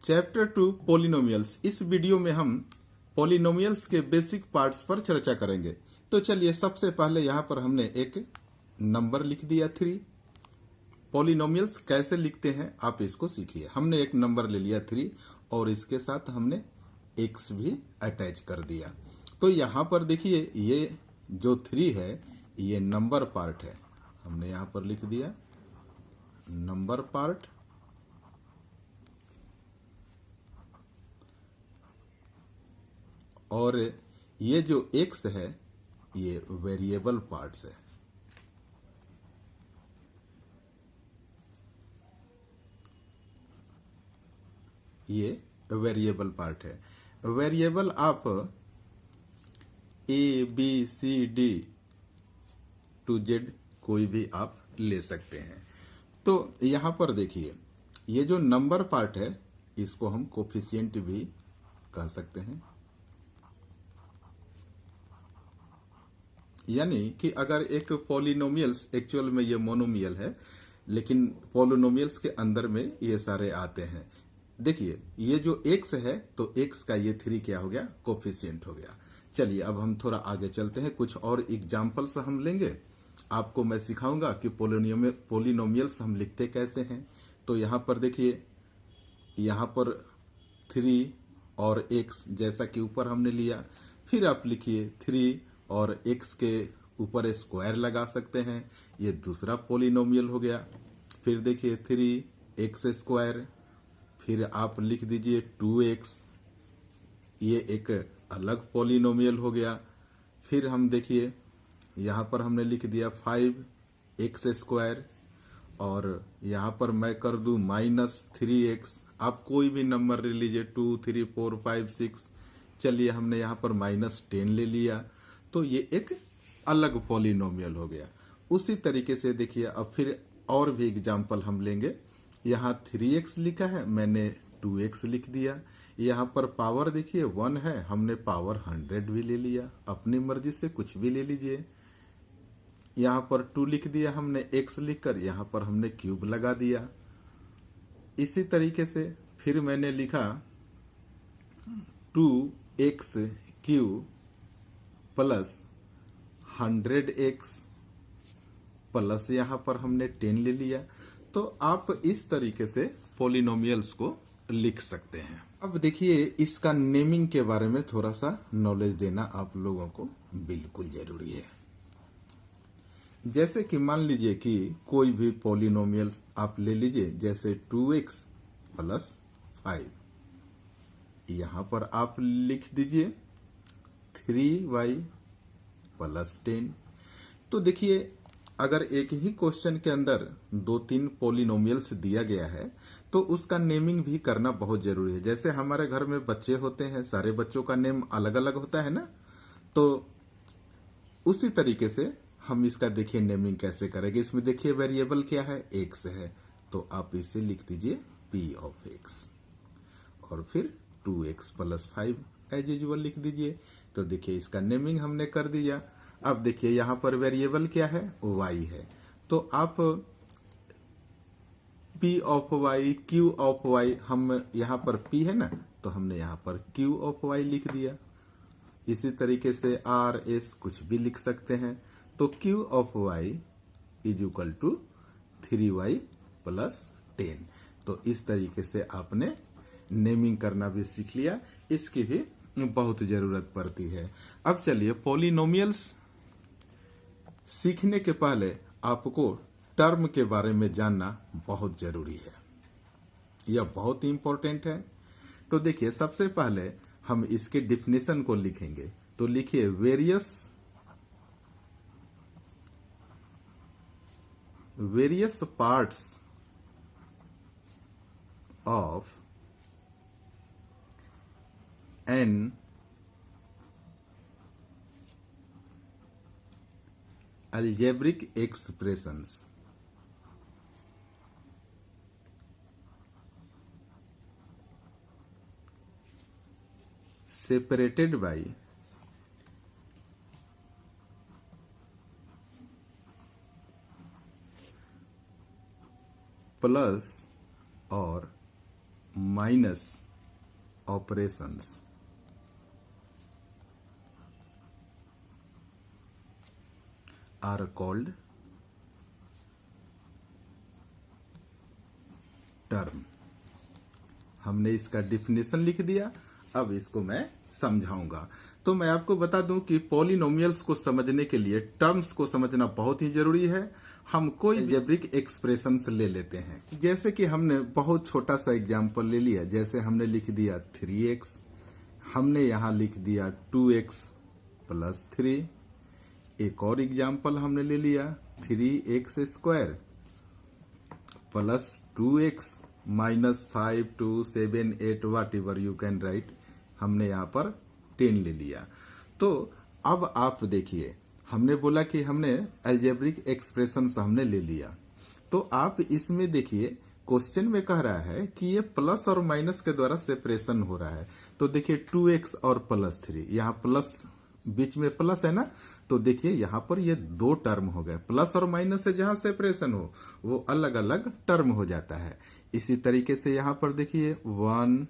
Chapter 2 polynomials. इस video में हम पॉलिनोमियल्स के बेसिक पार्ट्स पर चर्चा करेंगे। तो चलिए, सबसे पहले यहाँ पर हमने एक नंबर लिख दिया 3। पॉलिनोमियल्स कैसे लिखते हैं आप इसको सीखिए। हमने एक नंबर ले लिया 3 और इसके साथ हमने x भी अटैच कर दिया। तो यहाँ पर देखिए, ये जो 3 है ये नंबर पार्ट है। हमने यहाँ पर लिख दिया नंबर पार्ट, और ये जो x है ये वेरिएबल पार्ट्स है। ये वेरिएबल पार्ट है। वेरिएबल आप A B C D to Z कोई भी आप ले सकते हैं। तो यहां पर देखिए, ये जो नंबर पार्ट है इसको हम कोफिशिएंट भी कह सकते हैं। यानी कि अगर एक पॉलिनोमियल्स, एक्चुअल में ये मोनोमियल है लेकिन पॉलिनोमियल्स के अंदर में ये सारे आते हैं। देखिए, ये जो x है तो x का ये 3 क्या हो गया, कोफिशिएंट हो गया। चलिए अब हम थोड़ा आगे चलते हैं, कुछ और एग्जाम्पल्स हम लेंगे। आपको मैं सिखाऊंगा कि पॉलिनोमियल्स हम लिखते कैसे हैं। तो यहाँ पर देखिए, यहाँ पर 3 और x जैसा कि ऊपर हमने लिया, फिर आप लिखिए 3 और x के ऊपर स्क्वायर लगा सकते हैं, ये दूसरा पॉलिनोमियल हो गया। फिर देखिए 3x स्क्वायर, फिर आप लिख दीजिए 2x, ये एक अलग पॉलिनोमियल हो गया। फिर हम देखिए यहाँ पर हमने लिख दिया 5x स्क्वायर, और यहाँ पर मैं कर दूं -3x। आप कोई भी नंबर ले लीजिए, 2 3 4 5 6। चलिए हमने यहाँ पर -10 ले लिया, तो ये एक अलग पॉलिनोमियल हो गया। उसी तरीके से देखिए, अब फिर और भी एग्जाम्पल हम लेंगे। यहाँ 3x लिखा है, मैंने 2x लिख दिया। यहाँ पर पावर देखिए 1 है, हमने पावर 100 भी ले लिया। अपनी मर्जी से कुछ भी ले लीजिए। यहाँ पर 2 लिख दिया हमने, x लिखकर यहाँ पर हमने क्यूब लगा दिया। इसी तरीके से फिर मैंने लिखा 2x cube plus 100x plus यहाँ पर हमने 10 ले लिया। तो आप इस तरीके से पॉलिनोमियल्स को लिख सकते हैं। अब देखिए, इसका नेमिंग के बारे में थोड़ा सा नॉलेज देना आप लोगों को बिल्कुल जरूरी है। जैसे कि मान लीजिए कि कोई भी पॉलिनोमियल आप ले लीजिए, जैसे 2x प्लस 5। यहां पर आप लिख दीजिए 3y प्लस 10। तो देखिए, अगर एक ही क्वेश्चन के अंदर 2-3 पॉलिनोमियल्स दिया गया है तो उसका नेमिंग भी करना बहुत जरूरी है। जैसे हमारे घर में बच्चे होते हैं, सारे बच्चों का नेम अलग अलग होता है ना, तो उसी तरीके से हम इसका देखिए नेमिंग कैसे करेंगे। इसमें देखिए वेरिएबल क्या है, x है, तो आप इसे लिख दीजिए p ऑफ x, और फिर 2x प्लस 5 एज यूजुअल लिख दीजिए। तो देखिए इसका नेमिंग हमने कर दिया। अब देखिए यहाँ पर वेरिएबल क्या है, y है, तो आप p of y, q of y, हम यहाँ पर p है ना, तो हमने यहाँ पर q ऑफ y लिख दिया। इसी तरीके से r s कुछ भी लिख सकते हैं। तो q of y is equal to 3y plus 10। तो इस तरीके से आपने नेमिंग करना भी सीख लिया, इसकी भी बहुत जरूरत पड़ती है। अब चलिए, पॉलिनोमियल्स सीखने के पहले आपको टर्म के बारे में जानना बहुत जरूरी है, यह बहुत ही इंपॉर्टेंट है। तो देखिए, सबसे पहले हम इसके डिफिनेशन को लिखेंगे। तो लिखिए various parts of an algebraic expressions separated by plus or minus operations are called term. हमने इसका डिफिनेशन लिख दिया, अब इसको मैं समझाऊंगा। तो मैं आपको बता दूं कि पॉलिनोमियल्स को समझने के लिए टर्म्स को समझना बहुत ही जरूरी है। हम कोई अलजेब्रिक एक्सप्रेशंस ले लेते हैं, जैसे कि हमने बहुत छोटा सा एग्जांपल ले लिया, जैसे हमने लिख दिया 3x, हमने यहां लिख दिया 2x प्लस 3। एक और एग्जांपल हमने ले लिया 3x square plus 2x minus 5 2 7 8 whatever you can write, हमने यहां पर 10 ले लिया। तो अब आप देखिए, हमने बोला कि हमने अलजेब्रिक एक्सप्रेशंस हमने ले लिया, तो आप इसमें देखिए क्वेश्चन में कह रहा है कि ये प्लस और माइनस के द्वारा सेपरेशन हो रहा है। तो देखिए 2x और प्लस 3, यहाँ प्लस बीच में प्लस है ना, तो देखिए यहाँ पर ये दो टर्म हो गए। प्लस और माइनस से जहां सेपरेशन हो वो अलग अलग टर्म हो जाता है। इसी तरीके से यहाँ पर देखिए 1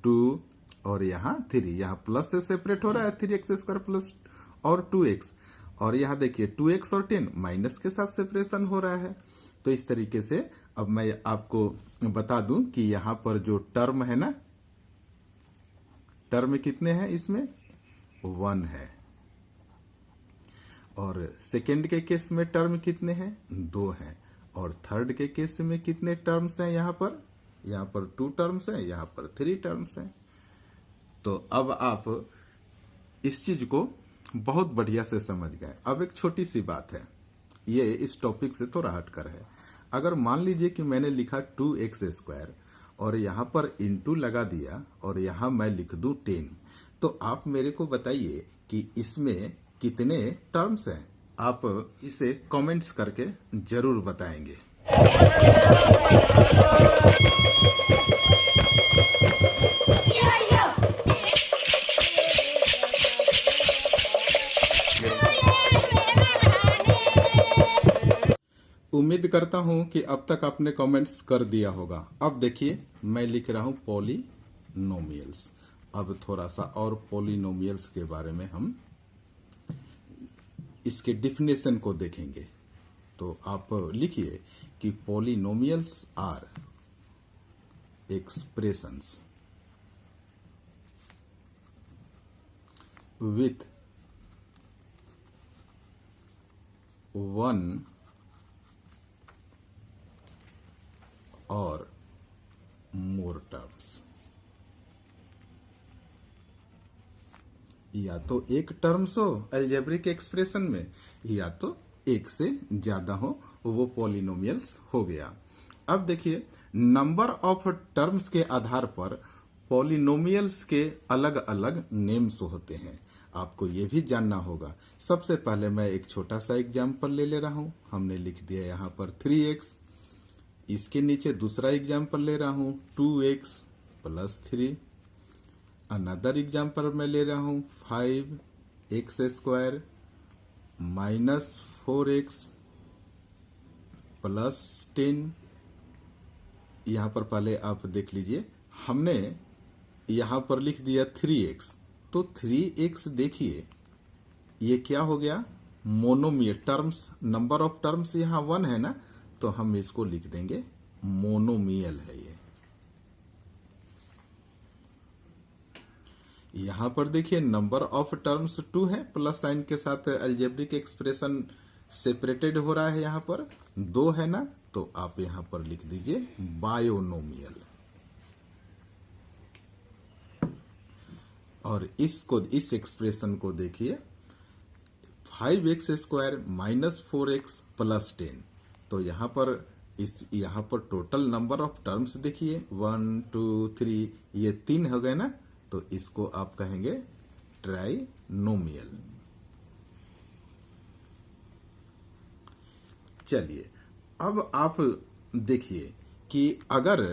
2 और यहाँ 3, यहाँ प्लस से सेपरेट हो रहा है 3x स्क्वायर प्लस और 2x, और यहाँ देखिए 2x और 10 माइनस के साथ सेपरेशन हो रहा है। तो इस तरीके से अब मैं आपको बता दूं कि यहाँ पर जो टर्म है ना, टर्म कितने हैं इसमें, 1 है, और सेकेंड के केस में टर्म कितने हैं, 2 हैं, और थर्ड के केस में कितने टर्म्स हैं, यहाँ पर 2 टर्म्स हैं, यहाँ पर 3 टर्म्स हैं। तो अब आप इस चीज को बहुत बढ़िया से समझ गए। अब एक छोटी सी बात है, ये इस टॉपिक से थोड़ा हटकर है। अगर मान लीजिए कि मैंने लिखा 2x स्क्वायर और यहाँ पर इंटू लगा दिया और यहाँ मैं लिख दूं 10, तो आप मेरे को बताइए कि इसमें कितने टर्म्स हैं। आप इसे कमेंट्स करके जरूर बताएंगे। उम्मीद करता हूं कि अब तक आपने कमेंट्स कर दिया होगा। अब देखिए मैं लिख रहा हूं पॉलिनोमियल्स। अब थोड़ा सा और पॉलिनोमियल्स के बारे में हम इसके डिफिनेशन को देखेंगे। तो आप लिखिए कि polynomials are expressions with one और मोर टर्म्स। या तो एक टर्म्स हो अलजेब्रिक एक्सप्रेशन में, या तो एक से ज्यादा हो, वो पॉलिनोमियल्स हो गया। अब देखिए नंबर ऑफ टर्म्स के आधार पर पॉलिनोमियल्स के अलग अलग नेम्स होते हैं। आपको ये भी जानना होगा। सबसे पहले मैं एक छोटा सा एग्जाम्पल ले रहा हूं। हमने लिख दिया यहाँ पर 3x, इसके नीचे दूसरा एग्जाम्पल ले रहा हूं 2x प्लस 3। अनदर एग्जाम्पल मैं ले रहा हूं 5x square minus 4x plus 10। यहां पर पहले आप देख लीजिए, हमने यहां पर लिख दिया 3x, तो 3x देखिए ये क्या हो गया, monomial terms, number of terms यहां 1 है ना, तो हम इसको लिख देंगे मोनोमियल है ये। यहां पर देखिए नंबर ऑफ टर्म्स 2 है, प्लस साइन के साथ अलजेब्रिक एक्सप्रेशन सेपरेटेड हो रहा है, यहां पर 2 है ना, तो आप यहां पर लिख दीजिए बायोनोमियल। और इस एक्सप्रेशन को देखिए 5x square minus 4x plus 10, तो यहां पर टोटल नंबर ऑफ टर्म्स देखिए 1 2 3, ये 3 हो गए ना, तो इसको आप कहेंगे ट्राइनोमियल। चलिए अब आप देखिए कि अगर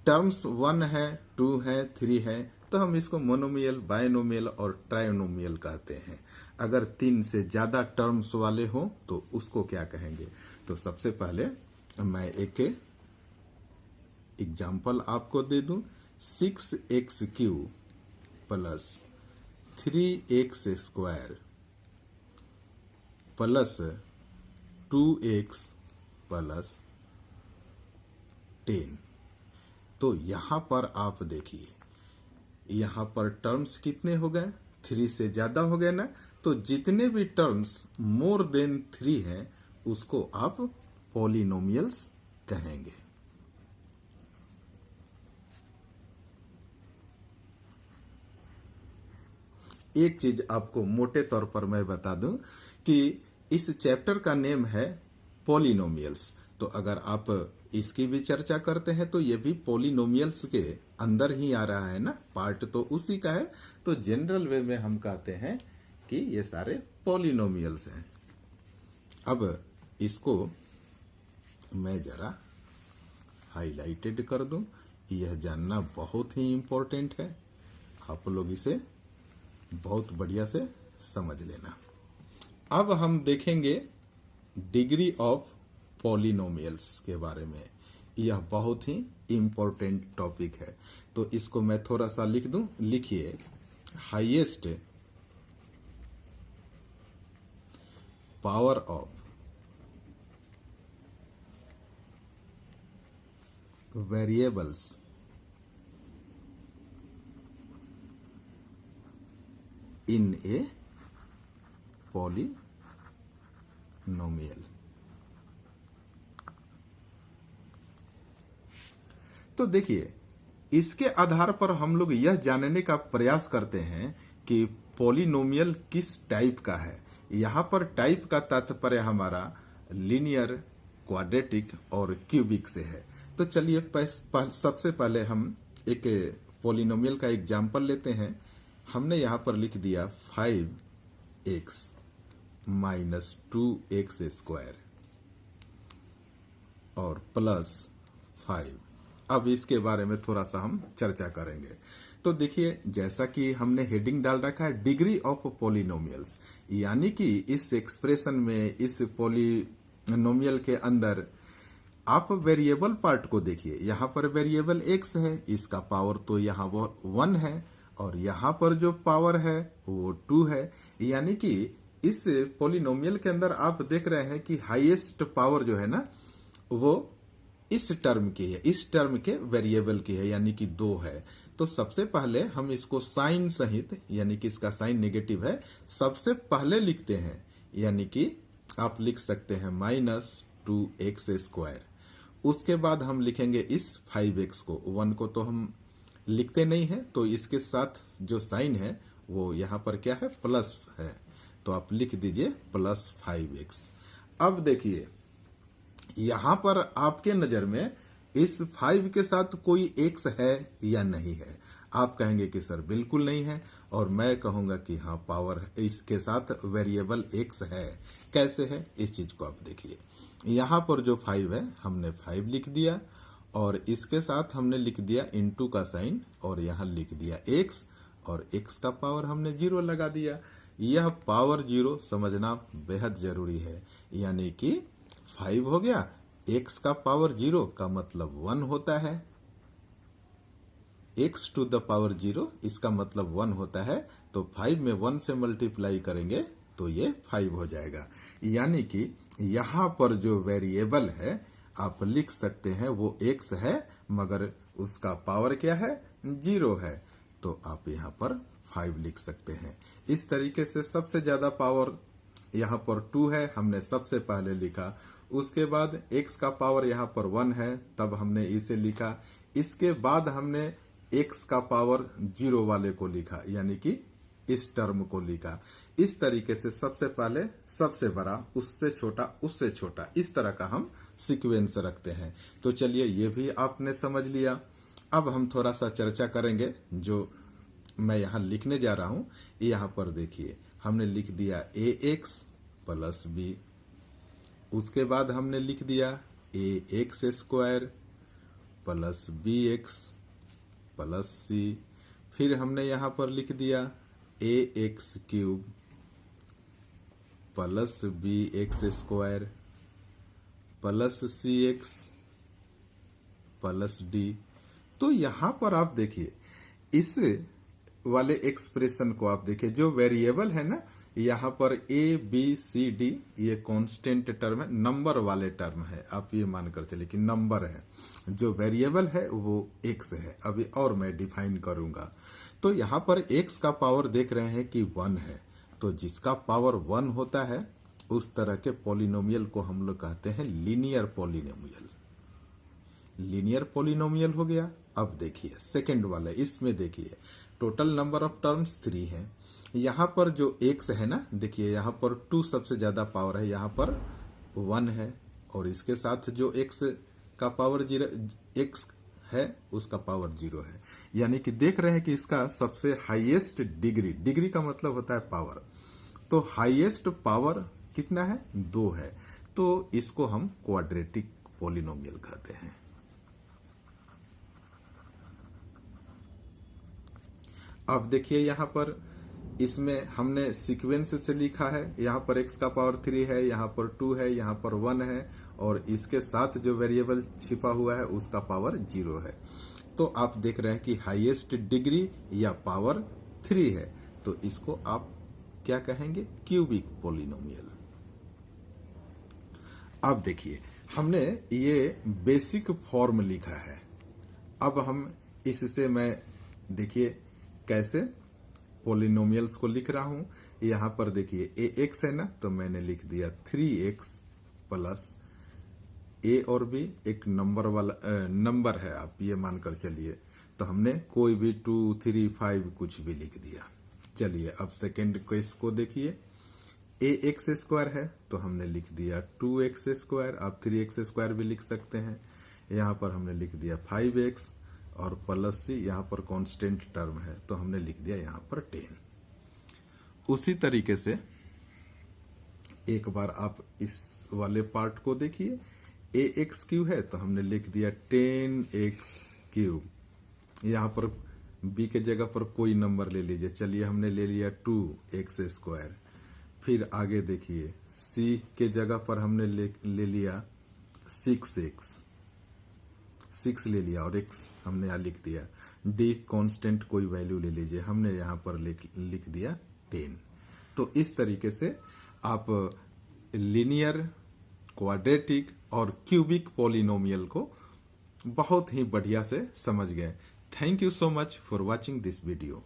टर्म्स 1 है 2 है 3 है, तो हम इसको मोनोमियल, बायनोमियल और ट्राइनोमियल कहते हैं। अगर 3 से ज्यादा टर्म्स वाले हो तो उसको क्या कहेंगे। तो सबसे पहले मैं एक एग्जाम्पल आपको दे दूं, 6x³ plus 3x² plus 2x plus 10। तो यहां पर आप देखिए, यहां पर टर्म्स कितने हो गए, 3 से ज्यादा हो गए ना। तो जितने भी टर्म्स मोर देन 3 हैं उसको आप पॉलिनोमियल्स कहेंगे। एक चीज आपको मोटे तौर पर मैं बता दूं कि इस चैप्टर का नेम है पॉलिनोमियल्स। तो अगर आप इसकी भी चर्चा करते हैं तो ये भी पॉलिनोमियल्स के अंदर ही आ रहा है ना, पार्ट तो उसी का है। तो जनरल वे में हम कहते हैं कि ये सारे पॉलिनोमियल्स हैं। अब इसको मैं जरा हाईलाइटेड कर दूं, यह जानना बहुत ही इंपॉर्टेंट है, आप लोग इसे बहुत बढ़िया से समझ लेना। अब हम देखेंगे डिग्री ऑफ पॉलिनोमियल्स के बारे में। यह बहुत ही इंपॉर्टेंट टॉपिक है, तो इसको मैं थोड़ा सा लिख दूं। लिखिए, highest power of variables in a polynomial. तो देखिए, इसके आधार पर हम लोग यह जानने का प्रयास करते हैं कि पॉलिनोमियल किस टाइप का है। यहां पर टाइप का तात्पर्य हमारा लीनियर, क्वाड्रेटिक और क्यूबिक से है। तो चलिए सबसे पहले हम एक पॉलिनोमियल का एग्जाम्पल लेते हैं। हमने यहां पर लिख दिया 5x माइनस 2x² और प्लस 5। अब इसके बारे में थोड़ा सा हम चर्चा करेंगे। तो देखिए, जैसा कि हमने हेडिंग डाल रखा है डिग्री ऑफ पॉलिनोमियल्स, यानी कि इस एक्सप्रेशन में, इस पॉलिनोमियल के अंदर आप वेरिएबल पार्ट को देखिए। यहां पर वेरिएबल x है, इसका पावर तो यहां वो 1 है, और यहां पर जो पावर है वो 2 है। यानी कि इस पॉलिनोमियल के अंदर आप देख रहे हैं कि हाईएस्ट पावर जो है ना, वो इस टर्म की है, इस टर्म के वेरिएबल की है, यानी कि 2 है। तो सबसे पहले हम इसको साइन सहित, यानी कि इसका साइन नेगेटिव है, सबसे पहले लिखते हैं। यानी कि आप लिख सकते हैं -2x²। उसके बाद हम लिखेंगे इस 5x को, 1 को तो हम लिखते नहीं है, तो इसके साथ जो साइन है वो यहां पर क्या है, प्लस है। तो आप लिख दीजिए +5x। अब देखिए, यहां पर आपके नजर में इस 5 के साथ कोई x है या नहीं है। आप कहेंगे कि सर बिल्कुल नहीं है, और मैं कहूंगा कि हाँ, पावर इसके साथ वेरिएबल x है। कैसे है, इस चीज को आप देखिए। यहां पर जो 5 है हमने 5 लिख दिया, और इसके साथ हमने लिख दिया इनटू का साइन, और यहां लिख दिया x, और x का पावर हमने 0 लगा दिया। यह पावर 0 समझना बेहद जरूरी है। यानी कि 5 हो गया, x का पावर 0 का मतलब 1 होता है, x टू द पावर 0 इसका मतलब 1 होता है। तो 5 में 1 से मल्टीप्लाई करेंगे तो ये 5 हो जाएगा। यानी कि यहां पर जो वेरिएबल है आप लिख सकते हैं वो x है, मगर उसका पावर क्या है, 0 है। तो आप यहां पर 5 लिख सकते हैं। इस तरीके से सबसे ज्यादा पावर यहां पर 2 है, हमने सबसे पहले लिखा। उसके बाद x का पावर यहां पर 1 है, तब हमने इसे लिखा। इसके बाद हमने x का पावर 0 वाले को लिखा, यानी कि इस टर्म को लिखा। इस तरीके से सबसे पहले सबसे बड़ा, उससे छोटा, उससे छोटा, इस तरह का हम सीक्वेंस रखते हैं। तो चलिए, ये भी आपने समझ लिया। अब हम थोड़ा सा चर्चा करेंगे जो मैं यहां लिखने जा रहा हूं। यहां पर देखिए, हमने लिख दिया ax प्लस b। उसके बाद हमने लिख दिया ax² plus bx plus c। फिर हमने यहां पर लिख दिया ax³ plus bx² plus cx plus D. तो यहां पर आप देखिए इस वाले एक्सप्रेशन को आप देखिए, जो वेरिएबल है ना यहाँ पर ए बी सी डी ये कांस्टेंट टर्म है, नंबर वाले टर्म है, आप ये मानकर चलिए कि नंबर है। जो वेरिएबल है वो एक्स है। अभी और मैं डिफाइन करूंगा। तो यहाँ पर एक्स का पावर देख रहे हैं कि 1 है, तो जिसका पावर 1 होता है उस तरह के पॉलिनोमियल को हम लोग कहते हैं लीनियर पॉलिनोमियल। लीनियर पॉलिनोमियल हो गया। अब देखिए सेकंड वाला, इसमें देखिए टोटल नंबर ऑफ टर्म्स 3 है। यहाँ पर जो एक्स है ना, देखिए यहाँ पर 2 सबसे ज्यादा पावर है, यहाँ पर 1 है, और इसके साथ जो एक्स का पावर 0 एक्स है उसका पावर 0 है। यानी कि देख रहे हैं कि इसका सबसे हाईएस्ट डिग्री, डिग्री का मतलब होता है पावर, तो हाईएस्ट पावर कितना है 2 है। तो इसको हम क्वाड्रेटिक पॉलिनोमियल कहते हैं। अब देखिए यहाँ पर इसमें हमने सीक्वेंस से लिखा है, यहाँ पर x का पावर 3 है, यहाँ पर 2 है, यहाँ पर 1 है, और इसके साथ जो वेरिएबल छिपा हुआ है उसका पावर 0 है। तो आप देख रहे हैं कि हाईएस्ट डिग्री या पावर 3 है, तो इसको आप क्या कहेंगे, क्यूबिक पॉलिनोमियल। अब देखिए हमने ये बेसिक फॉर्म लिखा है। अब हम इससे मैं देखिए कैसे पॉलिनोमियल्स को लिख रहा हूं। यहां पर देखिए ए एक्स है ना, तो मैंने लिख दिया 3x प्लस ए और बी एक नंबर वाला नंबर है, आप ये मानकर चलिए। तो हमने कोई भी 2 3 5 कुछ भी लिख दिया। चलिए अब सेकेंड केस को देखिए, ए एक्स स्क्वायर है तो हमने लिख दिया 2x स्क्वायर, आप 3x स्क्वायर भी लिख सकते हैं। यहाँ पर हमने लिख दिया 5x और प्लस सी, यहाँ पर कांस्टेंट टर्म है तो हमने लिख दिया यहाँ पर 10। उसी तरीके से एक बार आप इस वाले पार्ट को देखिए, ए एक्स क्यू है तो हमने लिख दिया 10x क्यूब। यहाँ पर बी के जगह पर कोई नंबर ले लीजिए, चलिए हमने ले लिया 2x स्क्वायर। फिर आगे देखिए सी के जगह पर हमने ले लिया 6 ले लिया और x हमने यहाँ लिख दिया। डी कांस्टेंट कोई वैल्यू ले लीजिए, हमने यहाँ पर लिख दिया 10। तो इस तरीके से आप लीनियर, क्वाड्रेटिक और क्यूबिक पॉलिनोमियल को बहुत ही बढ़िया से समझ गए। Thank you so much for watching this video.